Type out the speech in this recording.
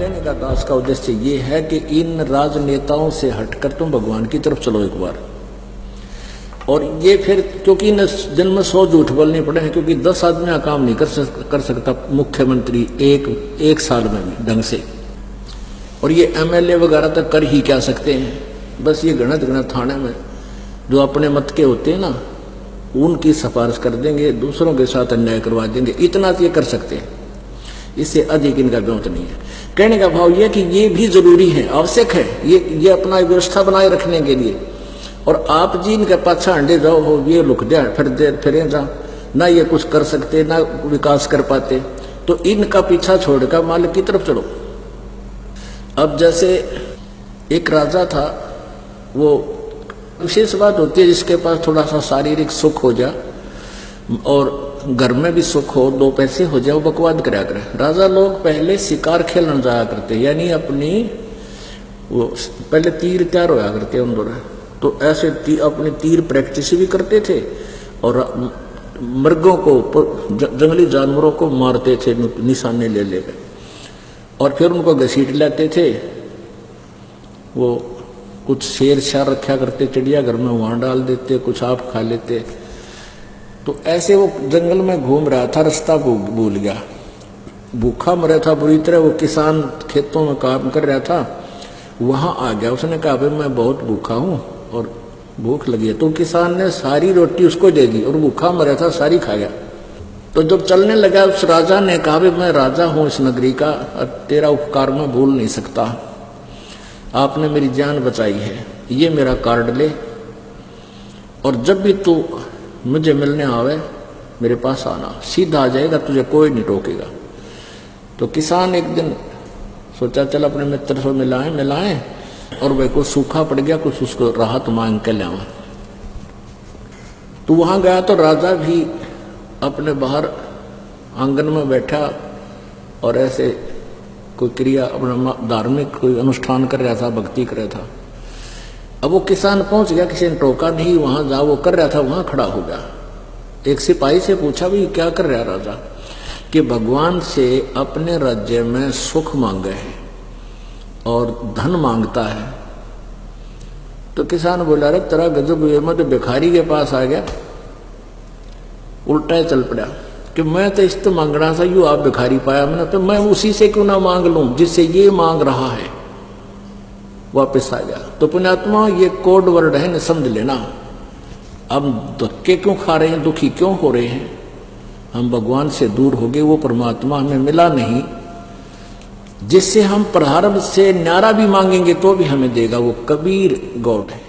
कहने का दास का उद्देश्य ये है कि इन राजनेताओं से हटकर तुम भगवान की तरफ चलो एक बार। और ये फिर क्योंकि इन जन्म में 100 झूठ बोलने पड़े हैं, क्योंकि 10 आदमी का काम नहीं कर सकता मुख्यमंत्री एक साल में भी ढंग से। और ये MLA वगैरह तक कर ही क्या सकते हैं, बस ये गणत थाने में जो अपने मत के होते हैं ना, उनकी सिफारिश कर देंगे, दूसरों के साथ अन्याय करवा देंगे, इतना तो ये कर सकते हैं, इससे अधिक इनका गौत नहीं है। कहने का भाव यह कि ये भी जरूरी है, आवश्यक है, ये अपना व्यवस्था बनाए रखने के लिए। और आप जी इनके पाछा हंडे जाओ हो, ये लुक दे फिरे जा, ना ये कुछ कर सकते ना विकास कर पाते, तो इनका पीछा छोड़कर मालिक की तरफ चलो। अब जैसे एक राजा था, वो विशेष बात होती है जिसके पास थोड़ा सा शारीरिक सुख हो जाए और घर में भी सुख हो, 2 पैसे हो जाए, वो बकवाद कराया करे। राजा लोग पहले शिकार खेलने जाया करते, यानी अपनी वो पहले तीर तैयार होया करते अंदर, तो ऐसे अपनी तीर प्रैक्टिस भी करते थे और मृगों को, जंगली जानवरों को मारते थे निशाने ले लेकर, और फिर उनको घसीट लेते थे। वो कुछ शेर शार रखा करते चिड़िया घर में, वहां डाल देते, कुछ आप खा लेते। तो ऐसे वो जंगल में घूम रहा था, रास्ता भूल गया, भूखा मरा था बुरी तरह। वो किसान खेतों में काम कर रहा था, वहां आ गया, उसने कहा भाई मैं बहुत भूखा हूं और भूख लगी है। तो किसान ने सारी रोटी उसको दे दी और भूखा मरा था, सारी खा गया। तो जब चलने लगा, उस राजा ने कहा भाई मैं राजा हूं इस नगरी का, तेरा उपकार मैं भूल नहीं सकता, आपने मेरी जान बचाई है, ये मेरा कार्ड ले, और जब भी तू मुझे मिलने आवे मेरे पास आना, सीधा आ जाएगा, तुझे कोई नहीं टोकेगा। तो किसान एक दिन सोचा चल अपने मित्र से मिलाएं, और वह को सूखा पड़ गया, कुछ उसको राहत मांग के ले आवा। तो वहां गया तो राजा भी अपने बाहर आंगन में बैठा और ऐसे कोई क्रिया, अपना धार्मिक कोई अनुष्ठान कर रहा था, भक्ति कर रहा था। अब वो किसान पहुंच गया, किसी ने टोका नहीं, वहां जा वो कर रहा था, वहां खड़ा हो गया। एक सिपाही से पूछा भी क्या कर रहा राजा, कि भगवान से अपने राज्य में सुख मांगे है और धन मांगता है। तो किसान बोला अरे तेरा गजब, मैं तो भिखारी के पास आ गया, उल्टा चल पड़ा कि मैं तो इस तो मांगना था, यू आप भिखारी पाया मैंने, तो मैं उसी से क्यों ना मांग लूं जिससे ये मांग रहा है। वापस आ गया। तो पुण्यात्मा ये कोड वर्ड है, न समझ लेना। अब धक्के क्यों खा रहे हैं, दुखी क्यों हो रहे हैं, हम भगवान से दूर हो गए, वो परमात्मा हमें मिला नहीं जिससे हम प्रारब्ध से न्यारा भी मांगेंगे तो भी हमें देगा, वो कबीर गॉड है।